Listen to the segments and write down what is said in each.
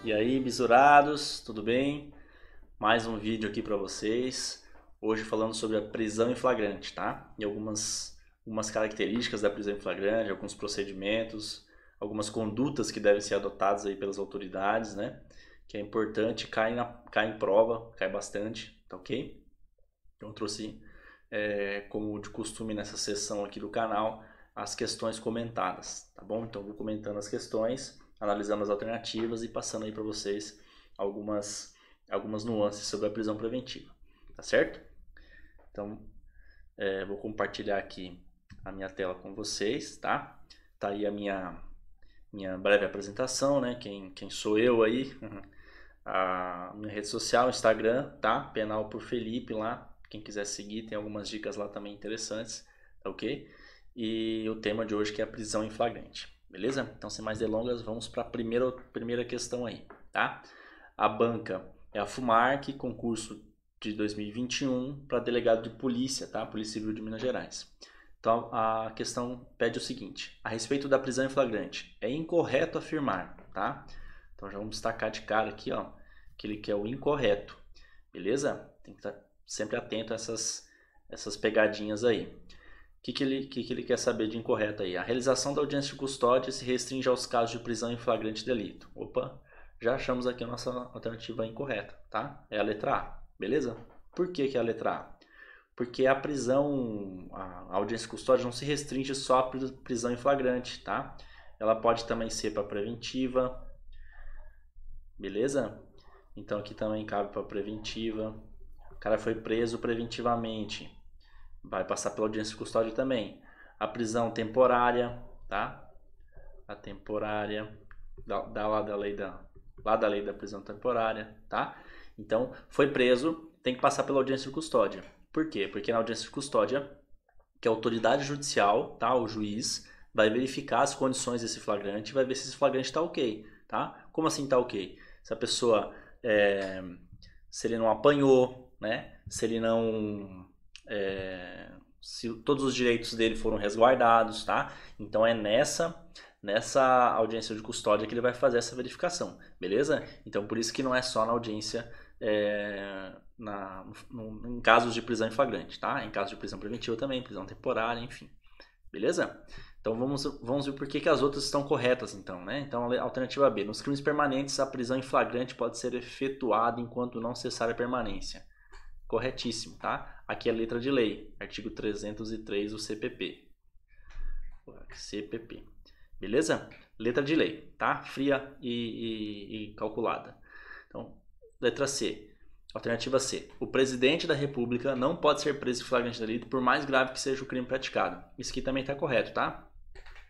E aí, bisurados, tudo bem? Mais um vídeo aqui para vocês. Hoje falando sobre a prisão em flagrante, tá? E algumas características da prisão em flagrante, alguns procedimentos, algumas condutas que devem ser adotadas aí pelas autoridades, né? Que é importante, cai em prova, cai bastante, tá ok? Então eu trouxe, como de costume nessa sessão aqui do canal, as questões comentadas, tá bom? Então eu vou comentando as questões, analisando as alternativas e passando aí para vocês algumas nuances sobre a prisão preventiva, tá certo? Então vou compartilhar aqui a minha tela com vocês, tá? Tá aí a minha breve apresentação, né? Quem sou eu aí? A minha rede social, Instagram, tá? Penal por Felipe lá. Quem quiser seguir, tem algumas dicas lá também interessantes, tá ok? E o tema de hoje que é a prisão em flagrante, beleza? Então, sem mais delongas, vamos para a primeira questão aí, tá? A banca é a FUMARC, concurso de 2021 para delegado de polícia, tá? Polícia Civil de Minas Gerais. Então, a questão pede o seguinte: a respeito da prisão em flagrante, é incorreto afirmar, tá? Então, já vamos destacar de cara aqui, ó, que ele quer o incorreto, beleza? Tem que estar sempre atento a essas pegadinhas aí. O que ele quer saber de incorreto aí? A realização da audiência de custódia se restringe aos casos de prisão em flagrante delito. Opa, já achamos aqui a nossa alternativa incorreta, tá? É a letra A, beleza? Por que é a letra A? Porque a prisão, a audiência de custódia não se restringe só à prisão em flagrante, tá? Ela pode também ser para preventiva, beleza? Então aqui também cabe para preventiva. O cara foi preso preventivamente, vai passar pela audiência de custódia também. A prisão temporária, tá? A temporária, lá da lei da prisão temporária, tá? Então, foi preso, tem que passar pela audiência de custódia. Por quê? Porque na audiência de custódia, que a autoridade judicial, tá? O juiz vai verificar as condições desse flagrante e vai ver se esse flagrante tá ok, tá? Como assim tá ok? Se a pessoa, se ele não apanhou, né? Se ele não... se todos os direitos dele foram resguardados, tá? Então é nessa audiência de custódia que ele vai fazer essa verificação, beleza? Então por isso que não é só na audiência em casos de prisão em flagrante, tá? Em casos de prisão preventiva também, prisão temporária, enfim, beleza? Então vamos ver por que as outras estão corretas, então, né? Então a alternativa B, nos crimes permanentes a prisão em flagrante pode ser efetuada enquanto não cessar a permanência. Corretíssimo, tá? Aqui é a letra de lei, artigo 303 do CPP. CPP. Beleza? Letra de lei, tá? Fria e calculada. Então, letra C. Alternativa C. O presidente da República não pode ser preso em flagrante delito por mais grave que seja o crime praticado. Isso aqui também está correto, tá?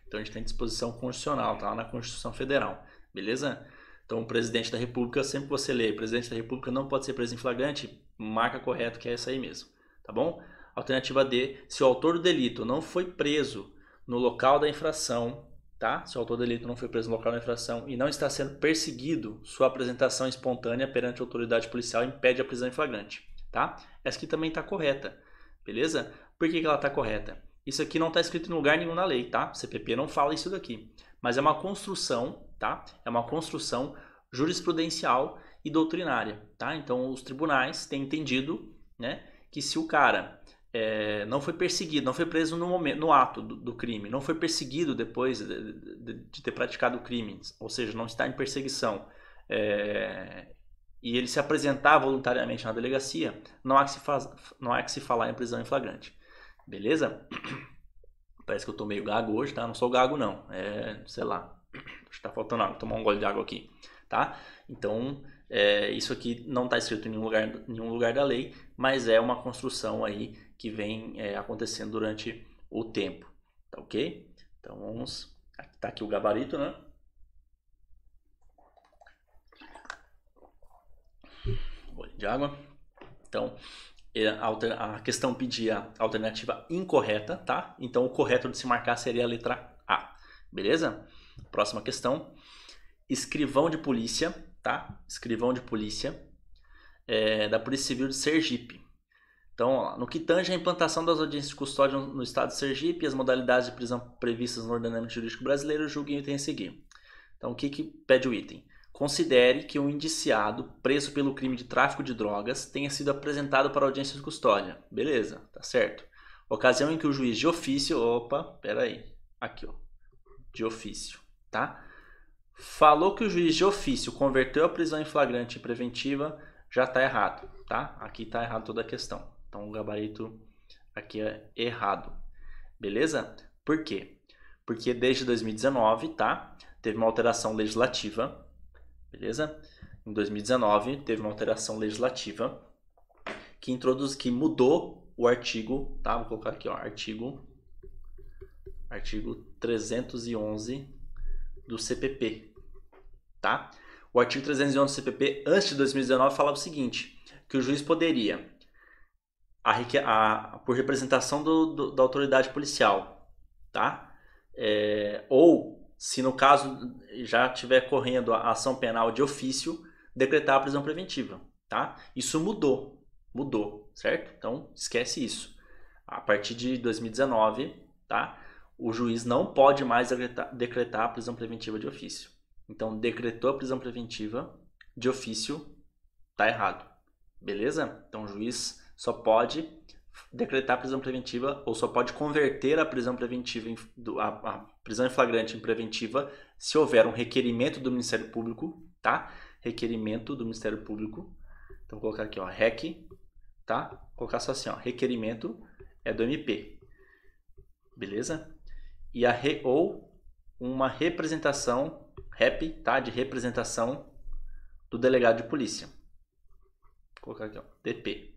Então a gente tem disposição constitucional, tá lá na Constituição Federal. Beleza? Então o presidente da República, sempre que você lê o presidente da República não pode ser preso em flagrante, marca correto que é essa aí mesmo, tá bom? Alternativa D, se o autor do delito não foi preso no local da infração, tá? Se o autor do delito não foi preso no local da infração e não está sendo perseguido, sua apresentação espontânea perante a autoridade policial impede a prisão em flagrante, tá? Essa aqui também está correta, beleza? Por que ela está correta? Isso aqui não está escrito em lugar nenhum na lei, tá? O CPP não fala isso daqui, mas é uma construção, tá? É uma construção jurisprudencial e doutrinária, tá? Então os tribunais têm entendido, né, que se o cara não foi perseguido, não foi preso no ato do crime, não foi perseguido depois de ter praticado o crime, ou seja, não está em perseguição, e ele se apresentar voluntariamente na delegacia, não há que se falar em prisão em flagrante. Beleza? Parece que eu tô meio gago hoje, tá? Não sou gago não, sei lá, acho que tá faltando água, vou tomar um gole de água aqui, tá? Então, isso aqui não está escrito em nenhum lugar da lei, mas é uma construção aí que vem acontecendo durante o tempo, tá ok? Então vamos, tá aqui o gabarito, né? Um gole de água. Então, a questão pedia a alternativa incorreta, tá? Então o correto de se marcar seria a letra A, beleza? Próxima questão. Escrivão de polícia, tá? Escrivão de polícia da Polícia Civil de Sergipe. Então, ó, no que tange a implantação das audiências de custódia no estado de Sergipe e as modalidades de prisão previstas no ordenamento jurídico brasileiro, julgue o item a seguir. Então, o que pede o item? considere que um indiciado preso pelo crime de tráfico de drogas tenha sido apresentado para audiência de custódia. Beleza, tá certo. Ocasião em que o juiz de ofício... Opa, peraí. Aqui, ó. De ofício, tá? Falou que o juiz de ofício converteu a prisão em flagrante e preventiva, já tá errado, tá? Aqui tá errado toda a questão. Então o gabarito aqui é errado. Beleza? Por quê? Porque desde 2019, tá? Teve uma alteração legislativa. Beleza? Em 2019 teve uma alteração legislativa que mudou o artigo, tá? Vou colocar aqui, ó, artigo 311 do CPP, tá? O artigo 311 do CPP, antes de 2019, falava o seguinte, que o juiz poderia, por representação da autoridade policial, tá? Ou, se no caso já estiver correndo a ação penal de ofício, decretar a prisão preventiva, tá? Isso mudou, certo? Então, esquece isso. A partir de 2019, tá? O juiz não pode mais decretar a prisão preventiva de ofício. Então, decretou a prisão preventiva de ofício, tá errado. Beleza? Então, o juiz só pode decretar a prisão preventiva ou só pode converter a prisão preventiva a prisão em flagrante em preventiva se houver um requerimento do Ministério Público, tá? Requerimento do Ministério Público. Então, vou colocar aqui, ó, REC, tá? Vou colocar só assim, ó, requerimento é do MP. Beleza? E ou uma representação, REP, tá? De representação do delegado de polícia. Vou colocar aqui, ó, DP.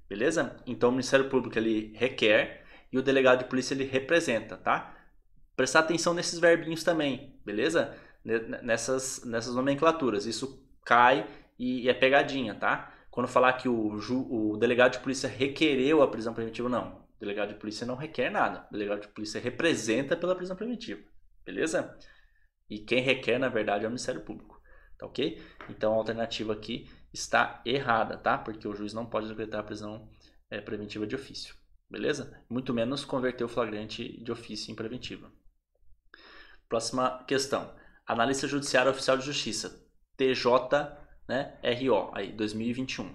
Beleza? Então o Ministério Público ele requer e o delegado de polícia ele representa, tá? Prestar atenção nesses verbinhos também, beleza? Nessas nomenclaturas. Isso cai e é pegadinha, tá? Quando falar que o delegado de polícia requereu a prisão preventiva, não. O delegado de polícia não requer nada. O delegado de polícia representa pela prisão preventiva. Beleza? E quem requer, na verdade, é o Ministério Público. Tá ok? Então a alternativa aqui está errada, tá? Porque o juiz não pode decretar a prisão preventiva de ofício. Beleza? Muito menos converter o flagrante de ofício em preventiva. Próxima questão. Analista judiciário oficial de justiça. TJ, né, RO, aí, 2021.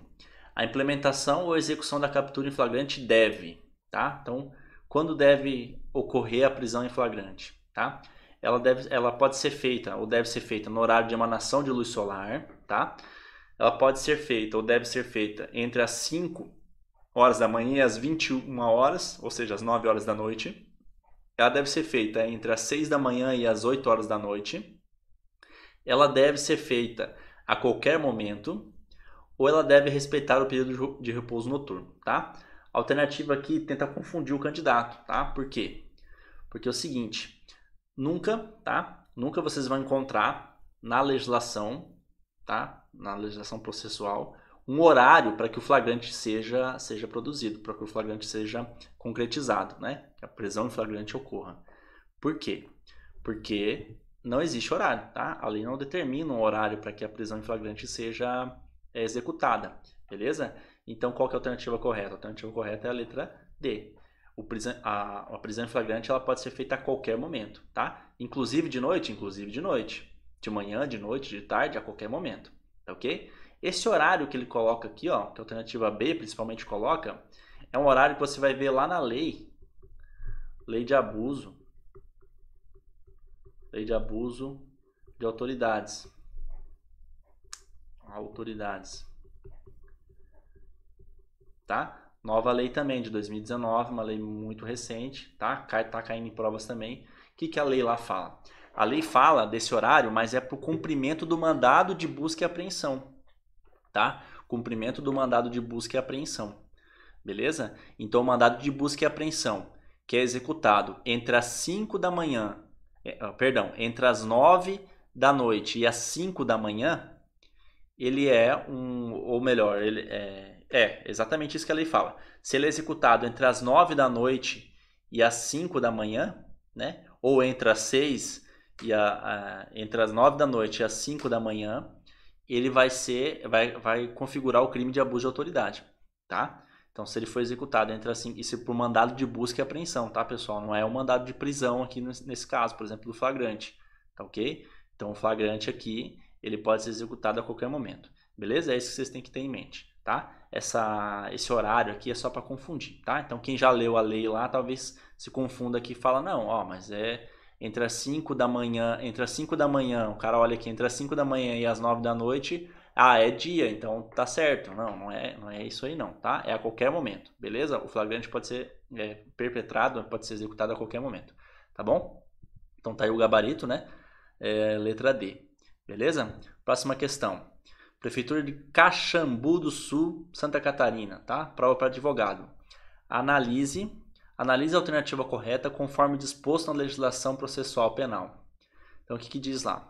A implementação ou execução da captura em flagrante deve, tá? Então, quando deve ocorrer a prisão em flagrante, tá? Ela pode ser feita ou deve ser feita no horário de emanação de luz solar, tá? Ela pode ser feita ou deve ser feita entre as 5 horas da manhã e as 21 horas, ou seja, as 9 horas da noite. Ela deve ser feita entre as 6 da manhã e as 8 horas da noite. Ela deve ser feita a qualquer momento, ou ela deve respeitar o período de repouso noturno, tá? A alternativa aqui tenta confundir o candidato, tá? Por quê? Porque é o seguinte, nunca vocês vão encontrar na legislação, tá? Na legislação processual, um horário para que o flagrante seja produzido, para que o flagrante seja concretizado, né? Que a prisão em flagrante ocorra. Por quê? Porque não existe horário, tá? A lei não determina um horário para que a prisão em flagrante seja executada, beleza? Então, qual que é a alternativa correta? A alternativa correta é a letra D. A prisão em flagrante ela pode ser feita a qualquer momento, tá? Inclusive de noite, de manhã, de noite, de tarde, a qualquer momento, tá ok? Esse horário que ele coloca aqui, ó, que a alternativa B principalmente coloca, é um horário que você vai ver lá na lei de abuso de autoridades. Tá? Nova lei também de 2019, uma lei muito recente, tá? Tá caindo em provas também. O que a lei lá fala? A lei fala desse horário, mas é para o cumprimento do mandado de busca e apreensão, tá? Cumprimento do mandado de busca e apreensão, beleza? Então, o mandado de busca e apreensão, que é executado entre as 5 da manhã, entre as 9 da noite e as 5 da manhã, ele é exatamente isso que a lei fala. Se ele é executado entre as 9 da noite e as 5 da manhã, né? Ou entre as 6 e entre as 9 da noite e as 5 da manhã, ele vai configurar o crime de abuso de autoridade, tá? Então, se ele for executado entre as 5, isso é por mandado de busca e apreensão, tá, pessoal? Não é um mandado de prisão aqui nesse caso, por exemplo, do flagrante, tá ok? Então, o flagrante aqui, ele pode ser executado a qualquer momento. Beleza? É isso que vocês têm que ter em mente, tá? Esse horário aqui é só para confundir, tá? Então quem já leu a lei lá talvez se confunda aqui e fala, não, ó, mas é entre as 5 da manhã, o cara olha aqui, entre as 5 da manhã e as 9 da noite, é dia, então tá certo. Não é isso aí não, tá? É a qualquer momento, beleza? O flagrante pode ser perpetrado, pode ser executado a qualquer momento, tá bom? Então tá aí o gabarito, né? Letra D, beleza? Próxima questão. Prefeitura de Caxambu do Sul, Santa Catarina, tá? Prova para advogado. Analise a alternativa correta conforme disposto na legislação processual penal. Então, o que diz lá?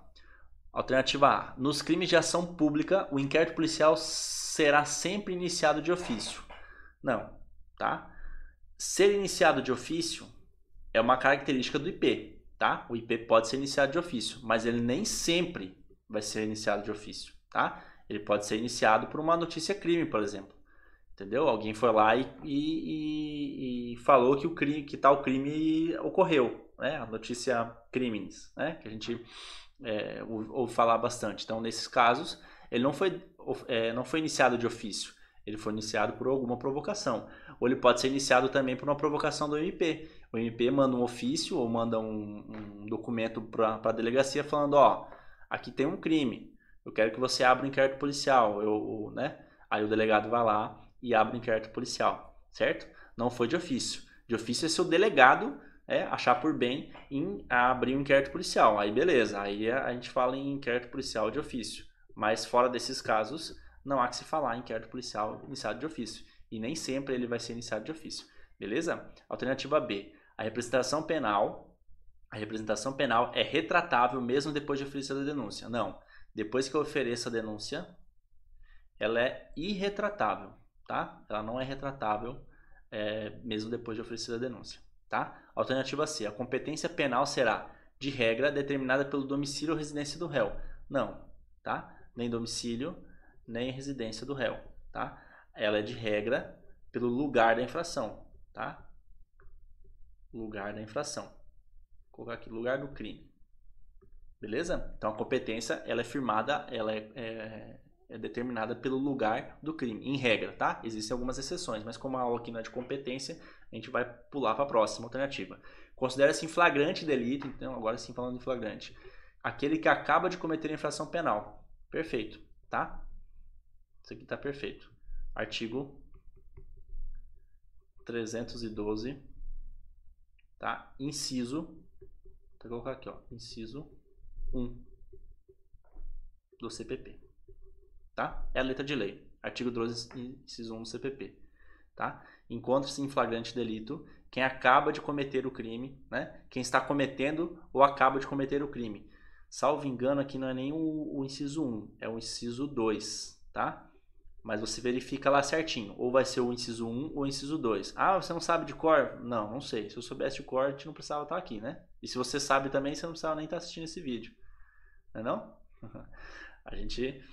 Alternativa A. Nos crimes de ação pública, o inquérito policial será sempre iniciado de ofício. Não, tá? Ser iniciado de ofício é uma característica do IP, tá? O IP pode ser iniciado de ofício, mas ele nem sempre vai ser iniciado de ofício, tá? Ele pode ser iniciado por uma notícia crime, por exemplo. Entendeu? Alguém foi lá e falou que tal crime ocorreu, né? A notícia crimes, né? Que a gente ouve falar bastante. Então, nesses casos, ele não foi iniciado de ofício. Ele foi iniciado por alguma provocação. Ou ele pode ser iniciado também por uma provocação do MP. O MP manda um ofício ou manda um documento para a delegacia falando, ó, aqui tem um crime. Eu quero que você abra um inquérito policial, né? Aí o delegado vai lá e abre um inquérito policial, certo? Não foi de ofício. De ofício é se o delegado achar por bem em abrir um inquérito policial. Aí beleza, aí a gente fala em inquérito policial de ofício. Mas fora desses casos, não há que se falar em inquérito policial iniciado de ofício. E nem sempre ele vai ser iniciado de ofício. Beleza? Alternativa B. A representação penal é retratável mesmo depois de oferecer a denúncia. Não. Depois que eu ofereço a denúncia, ela é irretratável, tá? Ela não é retratável mesmo depois de oferecer a denúncia, tá? Alternativa C. A competência penal será, de regra, determinada pelo domicílio ou residência do réu. Não, tá? Nem domicílio, nem residência do réu, tá? Ela é de regra pelo lugar da infração, tá? Lugar da infração. Vou colocar aqui, lugar do crime. Beleza? Então a competência ela é firmada, ela é determinada pelo lugar do crime, em regra, tá? Existem algumas exceções, mas como a aula aqui não é de competência, a gente vai pular para a próxima alternativa. Considera-se em flagrante delito, então agora sim falando em flagrante, aquele que acaba de cometer infração penal. Perfeito, tá? Isso aqui tá perfeito. Artigo 312, tá? Inciso, vou colocar aqui, ó, inciso 1 do CPP, tá? É a letra de lei, artigo 12, inciso 1 do CPP, tá? Encontra-se em flagrante delito quem acaba de cometer o crime, né? Quem está cometendo ou acaba de cometer o crime. Salvo engano, aqui não é nem o inciso 1, é o inciso 2, tá? Mas você verifica lá certinho, ou vai ser o inciso 1 ou o inciso 2. Ah, você não sabe de cor? Não sei. Se eu soubesse de cor, a gente não precisava estar aqui, né? E se você sabe também, você não precisava nem estar assistindo esse vídeo. Não é não? A gente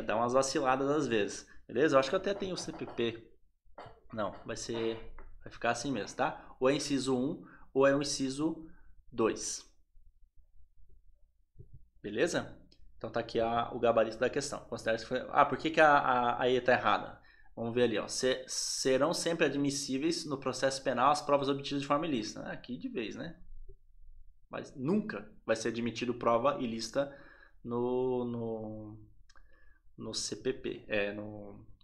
dá umas vaciladas às vezes. Beleza? Eu acho que até tem o CPP. Não, vai ficar assim mesmo, tá? Ou é inciso 1 ou é o inciso 2. Beleza? Então tá aqui o gabarito da questão. Considera que foi... por que a E está errada? Vamos ver ali, ó. Serão sempre admissíveis no processo penal as provas obtidas de forma ilícita. Aqui de vez, né? Mas nunca vai ser admitido prova ilícita no CPP,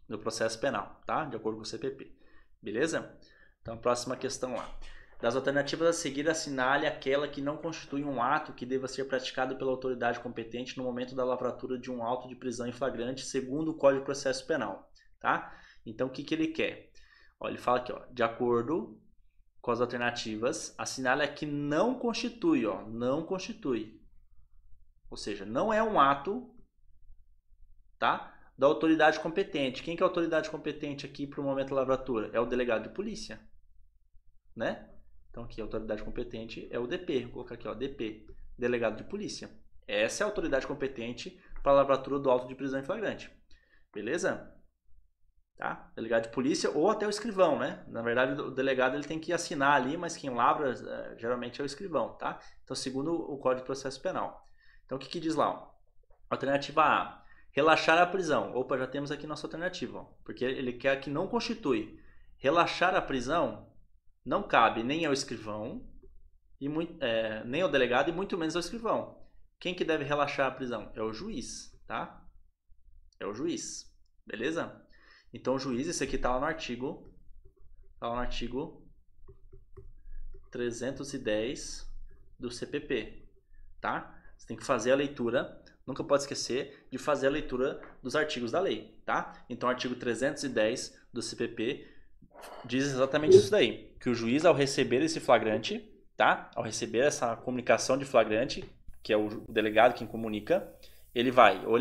no processo penal, tá? De acordo com o CPP. Beleza? Então, próxima questão lá. Das alternativas a seguir, assinale aquela que não constitui um ato que deva ser praticado pela autoridade competente no momento da lavratura de um auto de prisão em flagrante, segundo o Código de Processo Penal, tá? Então, o que ele quer? Ó, ele fala aqui, ó, de acordo com as alternativas, assinale a que não constitui, ó, não constitui. Ou seja, não é um ato, tá? Da autoridade competente. Quem que é a autoridade competente aqui para o momento da lavratura? É o delegado de polícia, né? Então aqui a autoridade competente é o DP. Vou colocar aqui, ó, DP, delegado de polícia. Essa é a autoridade competente para a lavratura do auto de prisão em flagrante. Beleza? Tá? Delegado de polícia ou até o escrivão, né? Na verdade o delegado ele tem que assinar ali, mas quem lavra geralmente é o escrivão, tá? Então segundo o Código de Processo Penal. Então o que diz lá? Ó? Alternativa A, relaxar a prisão. Opa, já temos aqui nossa alternativa, ó, porque ele quer que não constitui. Relaxar a prisão não cabe nem ao escrivão, nem ao delegado e muito menos ao escrivão. Quem que deve relaxar a prisão? É o juiz, tá? É o juiz, beleza? Então o juiz, esse aqui está lá no artigo 310 do CPP, tá? Você tem que fazer a leitura, nunca pode esquecer de fazer a leitura dos artigos da lei, tá? Então o artigo 310 do CPP diz exatamente isso daí, que o juiz, ao receber esse flagrante, tá? Ao receber essa comunicação de flagrante, que é o delegado quem comunica, ele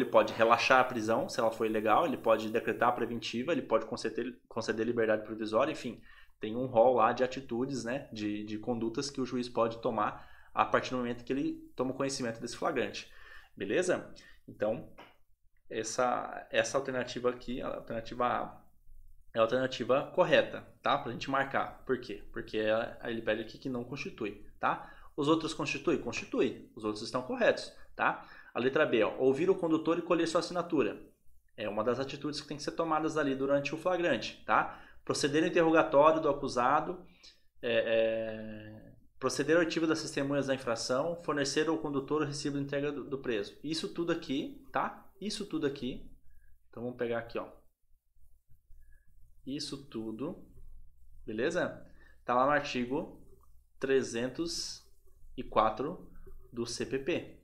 pode relaxar a prisão, se ela for ilegal, ele pode decretar a preventiva, ele pode conceder liberdade provisória, enfim, tem um rol lá de atitudes, né, de condutas que o juiz pode tomar a partir do momento que ele toma conhecimento desse flagrante, beleza? Então, essa alternativa aqui, a alternativa A, é a alternativa correta, tá? Pra gente marcar. Por quê? Porque ele pede aqui que não constitui, tá? Os outros constitui? Constitui. Os outros estão corretos, tá? A letra B, ó, ouvir o condutor e colher sua assinatura. É uma das atitudes que tem que ser tomadas ali durante o flagrante, tá? Proceder ao interrogatório do acusado, proceder ao arquivo das testemunhas da infração, fornecer ao condutor o recibo de entrega do preso. Isso tudo aqui, tá? Isso tudo aqui. Então vamos pegar aqui, ó. Isso tudo, beleza? Tá lá no artigo 304 do CPP.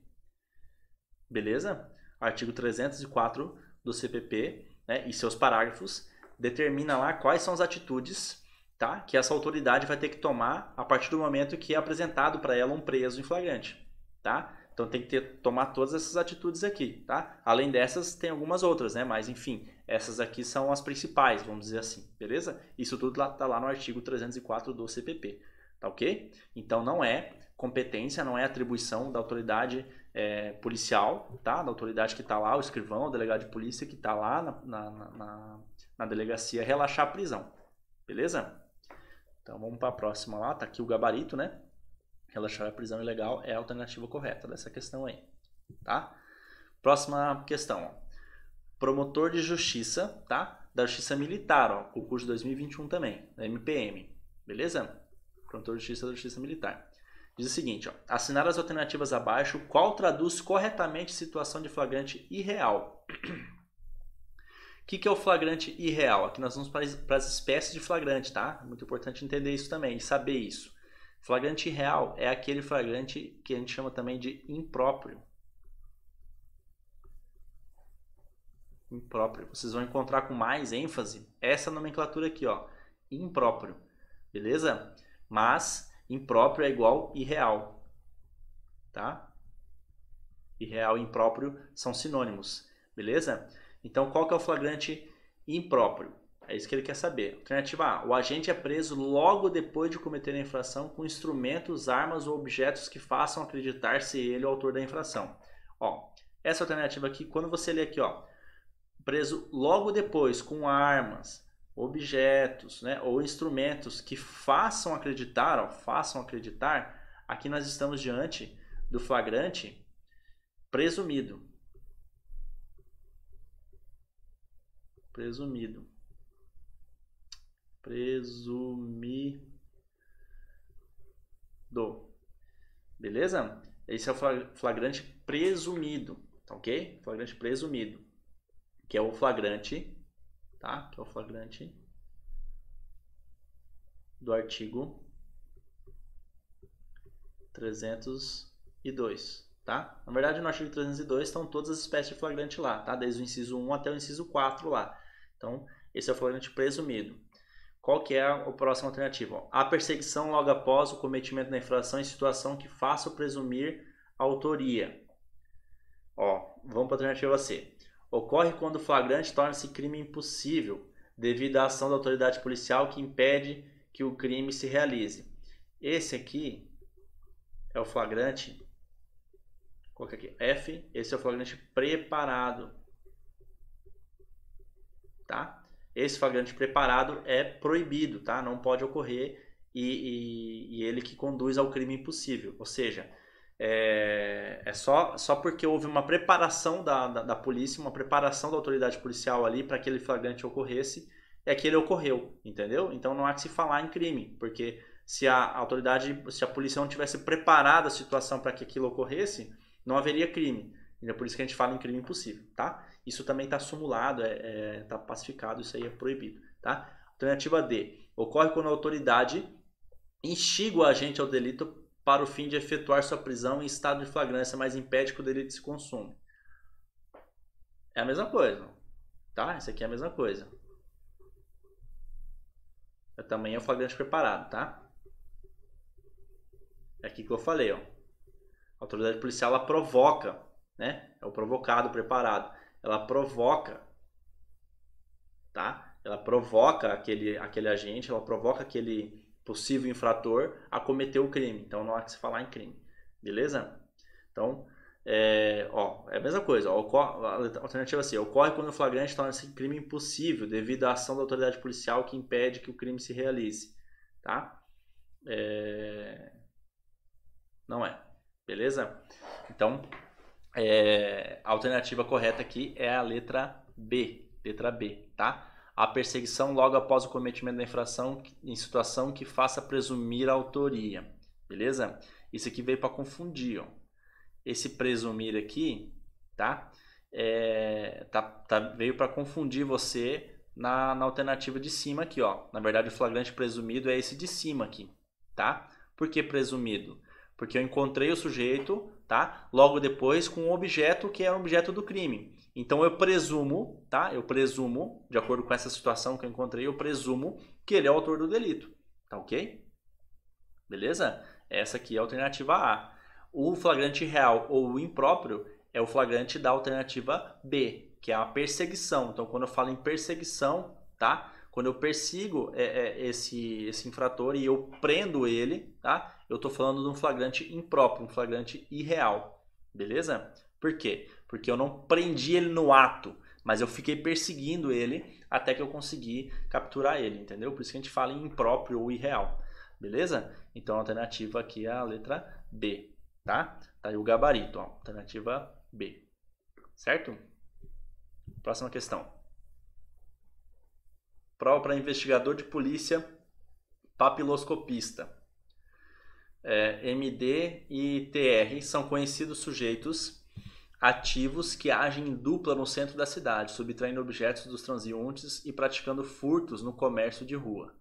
Beleza? Artigo 304 do CPP, né, e seus parágrafos, determina lá quais são as atitudes, tá, que essa autoridade vai ter que tomar a partir do momento que é apresentado para ela um preso em flagrante, tá? Então tem que tomar todas essas atitudes aqui, tá? Além dessas, tem algumas outras, né? Mas enfim, essas aqui são as principais, vamos dizer assim, beleza? Isso tudo tá lá no artigo 304 do CPP, tá ok? Então não é competência, não é atribuição da autoridade policial, tá? Da autoridade que está lá, o escrivão, o delegado de polícia que está lá na delegacia relaxar a prisão, beleza? Então vamos para a próxima lá, tá aqui o gabarito, né? Relaxar a prisão ilegal é a alternativa correta dessa questão aí, tá? Próxima questão, ó. Promotor de justiça, tá? Da justiça militar, ó, concurso de 2021 também, da MPM, beleza? Promotor de justiça da justiça militar. Diz o seguinte, ó, assinar as alternativas abaixo, qual traduz corretamente situação de flagrante irreal? O que é o flagrante irreal? Aqui nós vamos para as espécies de flagrante, tá? Muito importante entender isso também e saber isso. Flagrante irreal é aquele flagrante que a gente chama também de impróprio. Impróprio. Vocês vão encontrar com mais ênfase essa nomenclatura aqui, ó. Impróprio. Beleza? Mas impróprio é igual irreal. Tá? Irreal e impróprio são sinônimos. Beleza? Então, qual que é o flagrante impróprio? É isso que ele quer saber. Alternativa A. O agente é preso logo depois de cometer a infração com instrumentos, armas ou objetos que façam acreditar ser ele o autor da infração. Ó, essa alternativa aqui, quando você lê aqui, ó, preso logo depois com armas, objetos, né, ou instrumentos que façam acreditar, ó, aqui nós estamos diante do flagrante presumido. Presumido. Beleza? Esse é o flagrante presumido, tá ok? Flagrante presumido, que é o flagrante, tá? Que é o flagrante do artigo 302, tá? Na verdade, no artigo 302 estão todas as espécies de flagrante lá, tá? Desde o inciso 1 até o inciso 4 lá. Então, esse é o flagrante presumido. Qual que é a próxima alternativa? A perseguição logo após o cometimento da infração em situação que faça presumir a autoria. Ó, vamos para a alternativa C. Ocorre quando o flagrante torna-se crime impossível devido à ação da autoridade policial que impede que o crime se realize. Esse aqui é o flagrante, qual que é aqui? F, esse é o flagrante preparado, tá? Esse flagrante preparado é proibido, tá? Não pode ocorrer e ele que conduz ao crime impossível. Ou seja, É só porque houve uma preparação da polícia, uma preparação da autoridade policial ali para que aquele flagrante ocorresse, é que ele ocorreu, entendeu? Então não há que se falar em crime, porque se se a polícia não tivesse preparado a situação para que aquilo ocorresse, não haveria crime. E é por isso que a gente fala em crime impossível, tá? Isso também está sumulado, está pacificado, isso aí é proibido, tá? Alternativa D. Ocorre quando a autoridade instiga o agente ao delito para o fim de efetuar sua prisão em estado de flagrância, mas impede que o delito se consuma. É a mesma coisa, tá? Isso aqui é a mesma coisa. Também é o flagrante preparado, tá? É aqui que eu falei, ó. A autoridade policial, ela provoca, né? É o provocado, o preparado. Ela provoca, tá? Ela provoca aquele agente, ela provoca aquele possível infrator a cometer o crime. Então não há que se falar em crime, beleza? Então, é a mesma coisa. Ó, a alternativa C. Ocorre quando o flagrante torna-se crime impossível devido à ação da autoridade policial que impede que o crime se realize, tá? Não é, beleza? Então, a alternativa correta aqui é a letra B, tá? A perseguição logo após o cometimento da infração em situação que faça presumir a autoria, beleza? Isso aqui veio para confundir, ó. Esse presumir aqui, tá? Veio para confundir você na alternativa de cima aqui, ó. Na verdade, o flagrante presumido é esse de cima aqui, tá? Por que presumido? Porque eu encontrei o sujeito, tá? Logo depois com o objeto que é o objeto do crime. Então eu presumo, tá? Eu presumo, de acordo com essa situação que eu encontrei, eu presumo que ele é o autor do delito, tá ok? Beleza? Essa aqui é a alternativa A. O flagrante real ou o impróprio é o flagrante da alternativa B, que é a perseguição. Então quando eu falo em perseguição, tá? Quando eu persigo esse infrator e eu prendo ele, tá? Eu estou falando de um flagrante impróprio, um flagrante irreal, beleza? Por quê? Porque eu não prendi ele no ato, mas eu fiquei perseguindo ele até que eu consegui capturar ele, entendeu? Por isso que a gente fala em impróprio ou irreal, beleza? Então a alternativa aqui é a letra B, tá? Tá aí o gabarito, ó, alternativa B, certo? Próxima questão. Prova para investigador de polícia papiloscopista. MD e TR são conhecidos sujeitos ativos que agem em dupla no centro da cidade, subtraindo objetos dos transeuntes e praticando furtos no comércio de rua.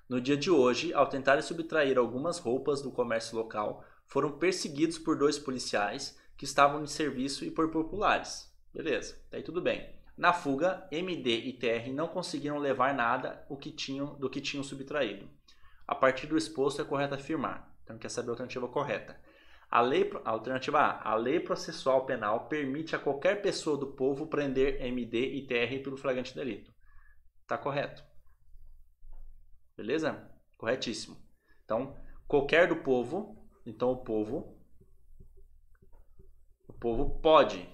No dia de hoje, ao tentarem subtrair algumas roupas do comércio local, foram perseguidos por 2 policiais que estavam em serviço e por populares. Beleza, daí tudo bem. Na fuga, MD e TR não conseguiram levar nada do que tinham subtraído. A partir do exposto é correto afirmar. Então quer saber a alternativa correta. A alternativa A. A lei processual penal permite a qualquer pessoa do povo prender MD e TR pelo flagrante delito. Tá correto. Beleza? Corretíssimo. Então, qualquer do povo, então o povo pode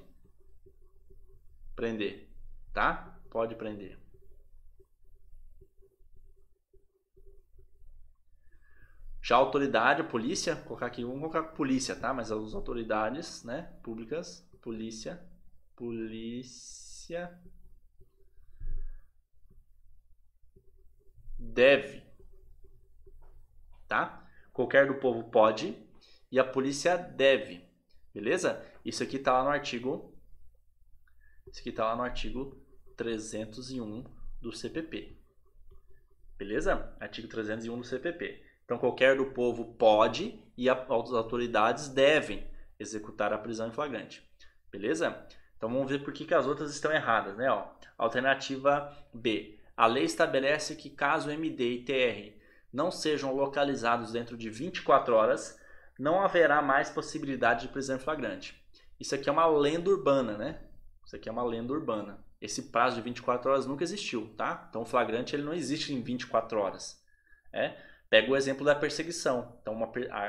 prender, tá? Pode prender. Já a autoridade, a polícia, vamos colocar polícia, tá? Mas as autoridades, né, públicas, polícia deve, tá? Qualquer do povo pode e a polícia deve, beleza? Isso aqui tá lá no artigo 301 do CPP, beleza? Artigo 301 do CPP. Então qualquer do povo pode e as autoridades devem executar a prisão em flagrante, beleza? Então vamos ver por que as outras estão erradas, né? Ó, alternativa B. A lei estabelece que caso MD e TR não sejam localizados dentro de 24 horas, não haverá mais possibilidade de prisão em flagrante. Isso aqui é uma lenda urbana, né? Isso aqui é uma lenda urbana. Esse prazo de 24 horas nunca existiu, tá? Então o flagrante ele não existe em 24 horas. Pega o exemplo da perseguição. Então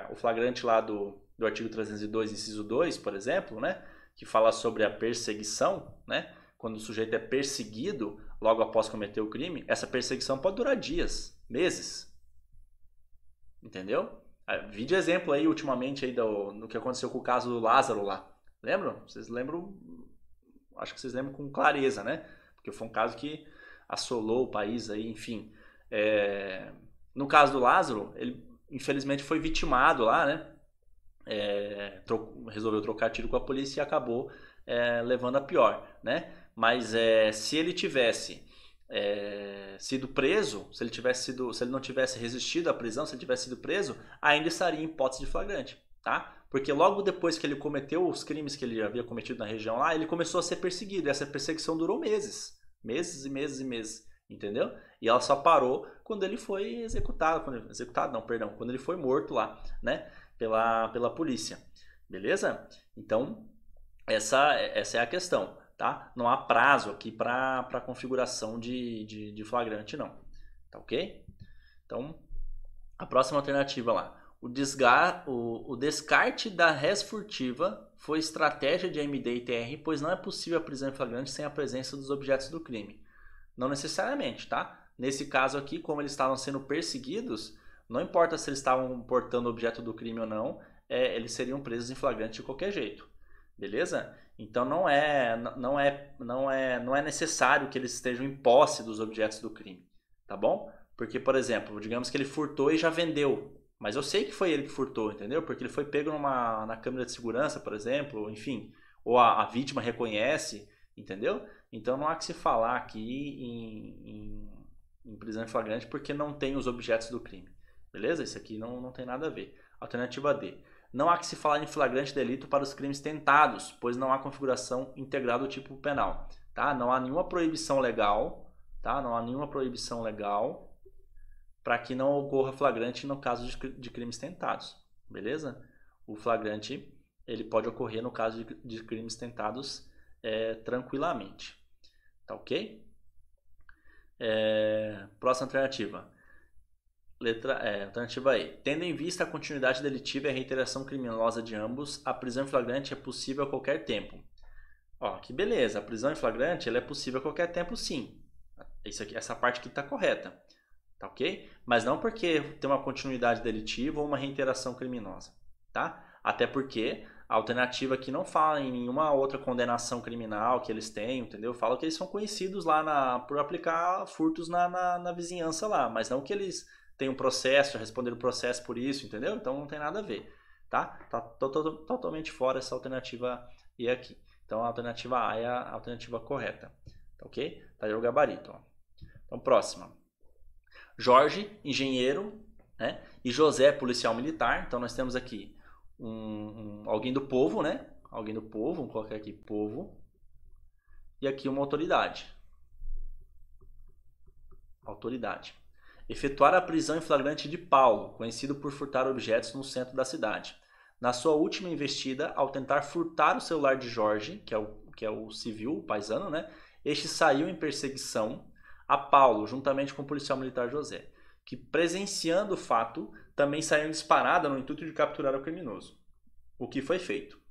o flagrante lá do artigo 302, inciso 2, por exemplo, né? Que fala sobre a perseguição, né? Quando o sujeito é perseguido logo após cometer o crime, essa perseguição pode durar dias, meses. Entendeu? Vídeo exemplo aí ultimamente aí do que aconteceu com o caso do Lázaro lá. Lembram? Vocês lembram? Acho que vocês lembram com clareza, né? Porque foi um caso que assolou o país aí, enfim. É, no caso do Lázaro, ele infelizmente foi vitimado lá, né? Resolveu trocar tiro com a polícia e acabou levando a pior, né? Mas se ele tivesse sido preso, se ele não tivesse resistido à prisão, se ele tivesse sido preso, ainda estaria em hipótese de flagrante, tá? Porque logo depois que ele cometeu os crimes que ele havia cometido na região lá, ele começou a ser perseguido. E essa perseguição durou meses, meses e meses e meses, entendeu? E ela só parou quando ele foi executado, quando ele foi morto lá, né? Pela polícia, beleza? Então, essa é a questão, tá? Não há prazo aqui para configuração de flagrante, não, tá ok? Então, a próxima alternativa lá. O descarte da res furtiva foi estratégia de AMD e TR, pois não é possível a prisão em flagrante sem a presença dos objetos do crime. Não necessariamente, tá? Nesse caso aqui, como eles estavam sendo perseguidos, não importa se eles estavam portando objeto do crime ou não, eles seriam presos em flagrante de qualquer jeito. Beleza? Então não é necessário que eles estejam em posse dos objetos do crime, tá bom? Porque, por exemplo, digamos que ele furtou e já vendeu, mas eu sei que foi ele que furtou, entendeu? Porque ele foi pego na câmera de segurança, por exemplo, enfim, ou a vítima reconhece, entendeu? Então não há que se falar aqui em prisão em flagrante porque não tem os objetos do crime. Beleza? Isso aqui não tem nada a ver. Alternativa D. Não há que se falar em flagrante delito para os crimes tentados, pois não há configuração integral do tipo penal. Tá? Não há nenhuma proibição legal, tá? Não há nenhuma proibição legal para que não ocorra flagrante no caso de crimes tentados. Beleza? O flagrante ele pode ocorrer no caso de crimes tentados tranquilamente. Tá ok? Próxima alternativa. Alternativa E. Tendo em vista a continuidade delitiva e a reiteração criminosa de ambos, a prisão em flagrante é possível a qualquer tempo. Ó, que beleza. A prisão em flagrante ela é possível a qualquer tempo, sim. Essa parte aqui está correta. Tá ok? Mas não porque tem uma continuidade delitiva ou uma reiteração criminosa. Tá? Até porque a alternativa aqui não fala em nenhuma outra condenação criminal que eles têm, entendeu? Fala que eles são conhecidos lá por aplicar furtos na vizinhança lá, mas não que eles têm um processo, já responderam o processo por isso, entendeu? Então não tem nada a ver, tá? Tá totalmente fora essa alternativa E aqui. Então a alternativa A é a alternativa correta, tá ok? Tá aí o gabarito, ó. Então próxima. Jorge, engenheiro, né? E José, policial militar. Então nós temos aqui alguém do povo, né? Alguém do povo, vamos colocar aqui povo. E aqui uma autoridade. Autoridade. Efetuar a prisão em flagrante de Paulo, conhecido por furtar objetos no centro da cidade. Na sua última investida, ao tentar furtar o celular de Jorge, que é o civil, o paisano, né? Este saiu em perseguição a Paulo, juntamente com o policial militar José, que presenciando o fato, também saíram disparada no intuito de capturar o criminoso. O que foi feito?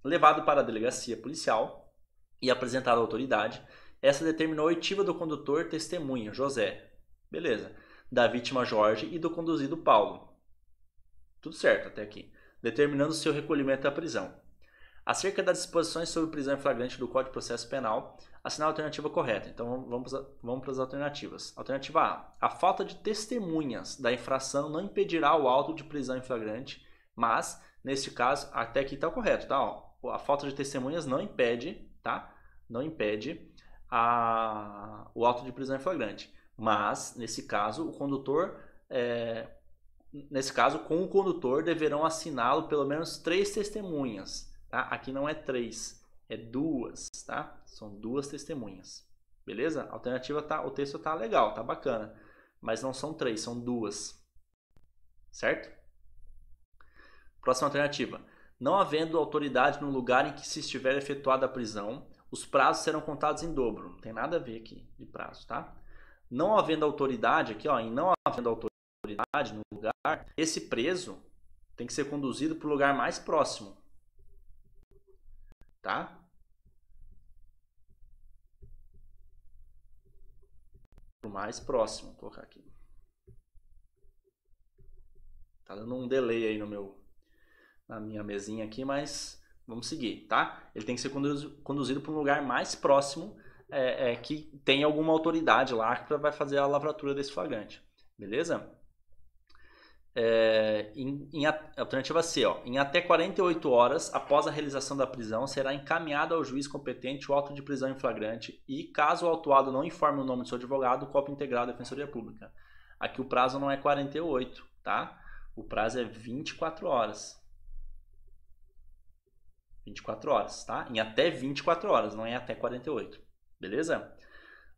Levado para a delegacia policial e apresentado à autoridade, essa determinou a oitiva do condutor testemunha, José, beleza, da vítima Jorge e do conduzido Paulo. Tudo certo até aqui. Determinando seu recolhimento à prisão. Acerca das disposições sobre prisão em flagrante do Código de Processo Penal, assinar a alternativa correta. Então vamos para as alternativas. Alternativa A. A falta de testemunhas da infração não impedirá o auto de prisão em flagrante, mas, neste caso, até aqui está correto, tá? Ó, a falta de testemunhas não impede, tá? Não impede o auto de prisão em flagrante. Mas, nesse caso, com o condutor deverão assiná-lo pelo menos 3 testemunhas. Tá? Aqui não é 3, é 2, tá? São 2 testemunhas. Beleza? A alternativa o texto tá legal, tá bacana. Mas não são 3, são 2. Certo? Próxima alternativa. Não havendo autoridade no lugar em que se estiver efetuada a prisão, os prazos serão contados em dobro. Não tem nada a ver aqui de prazo, tá? Não havendo autoridade, aqui ó, em não havendo autoridade no lugar, esse preso tem que ser conduzido para o lugar mais próximo. Tá? O mais próximo, vou colocar aqui. Tá dando um delay aí na minha mesinha aqui, mas vamos seguir, tá? Ele tem que ser conduzido para um lugar mais próximo, que tem alguma autoridade lá que vai fazer a lavratura desse flagrante, beleza? Alternativa C, ó, em até 48 horas após a realização da prisão, será encaminhado ao juiz competente o auto de prisão em flagrante e, caso o autuado não informe o nome do seu advogado, cópia integral da Defensoria Pública. Aqui o prazo não é 48, tá? O prazo é 24 horas. 24 horas, tá? Em até 24 horas, não é até 48. Beleza?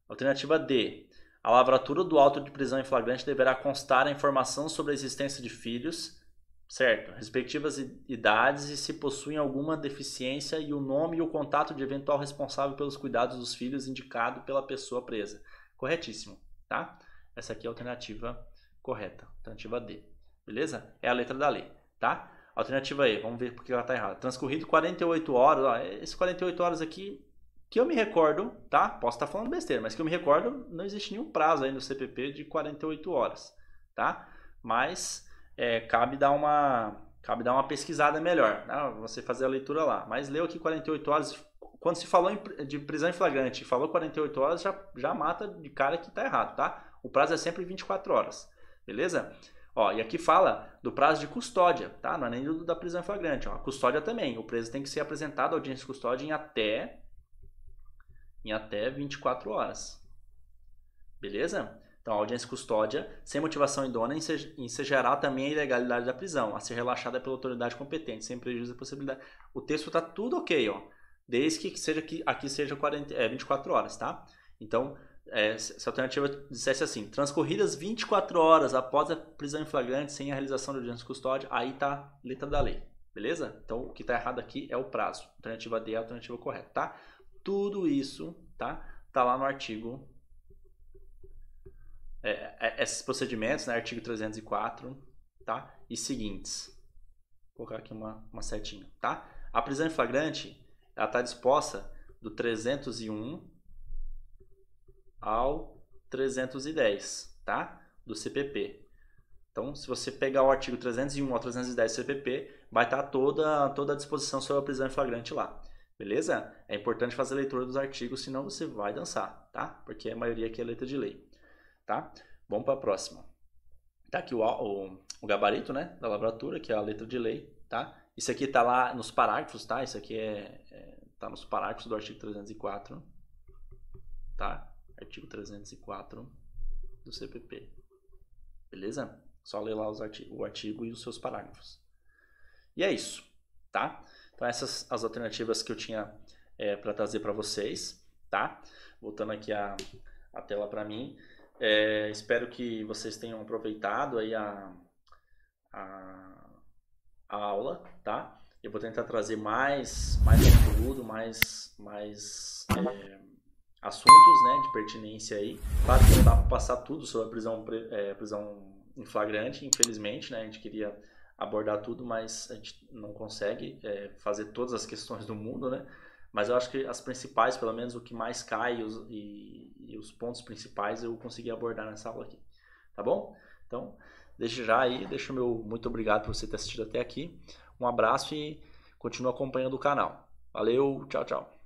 Alternativa D. A lavratura do auto de prisão em flagrante deverá constar a informação sobre a existência de filhos, certo? Respectivas idades e se possuem alguma deficiência e o nome e o contato de eventual responsável pelos cuidados dos filhos indicado pela pessoa presa. Corretíssimo, tá? Essa aqui é a alternativa correta, alternativa D. Beleza? É a letra da lei, tá? Alternativa E, vamos ver porque ela está errada. Transcorrido 48 horas, ó, esse 48 horas aqui, que eu me recordo, tá? Posso estar falando besteira, mas que eu me recordo, não existe nenhum prazo aí no CPP de 48 horas, tá? Mas cabe dar uma pesquisada melhor, né? Você fazer a leitura lá. Mas leu aqui 48 horas, quando se falou de prisão em flagrante, falou 48 horas, já mata de cara que está errado, tá? O prazo é sempre 24 horas, beleza? Ó, e aqui fala do prazo de custódia, tá? Não é nem da prisão em flagrante, ó. A custódia também. O preso tem que ser apresentado à audiência de custódia em até 24 horas. Beleza? Então, a audiência de custódia, sem motivação idônea, ensejará também a ilegalidade da prisão, a ser relaxada pela autoridade competente, sem prejuízo da possibilidade. O texto está tudo ok, ó. Desde que aqui seja 24 horas, tá? Então, se a alternativa dissesse assim, transcorridas 24 horas após a prisão em flagrante, sem a realização da audiência de custódia, aí tá letra da lei, beleza? Então, o que está errado aqui é o prazo. A alternativa D é a alternativa correta, tá? Tudo isso, tá lá no artigo, esses procedimentos, né, artigo 304, tá? E seguintes. Vou colocar aqui uma setinha, tá? A prisão em flagrante, ela está disposta do 301 ao 310, tá? Do CPP. Então, se você pegar o artigo 301 ao 310 do CPP, vai estar toda a disposição sobre a prisão em flagrante lá. Beleza? É importante fazer a leitura dos artigos, senão você vai dançar, tá? Porque a maioria aqui é letra de lei, tá? Vamos para a próxima. Tá aqui o gabarito, né, da lavratura, que é a letra de lei, tá? Isso aqui tá lá nos parágrafos, tá? Isso aqui tá nos parágrafos do artigo 304, tá? Artigo 304 do CPP. Beleza? Só ler lá o artigo e os seus parágrafos. E é isso, tá? Então essas as alternativas que eu tinha para trazer para vocês, tá? Voltando aqui a tela para mim. Espero que vocês tenham aproveitado aí a aula, tá? Eu vou tentar trazer mais conteúdo, mais assuntos, né, de pertinência aí. Claro que não dá para passar tudo sobre a prisão em flagrante, infelizmente, né? A gente queria abordar tudo, mas a gente não consegue fazer todas as questões do mundo, né? Mas eu acho que as principais, pelo menos o que mais cai e os pontos principais eu consegui abordar nessa aula aqui, tá bom? Então, deixo já aí, deixo o meu muito obrigado por você ter assistido até aqui. Um abraço e continue acompanhando o canal. Valeu, tchau, tchau.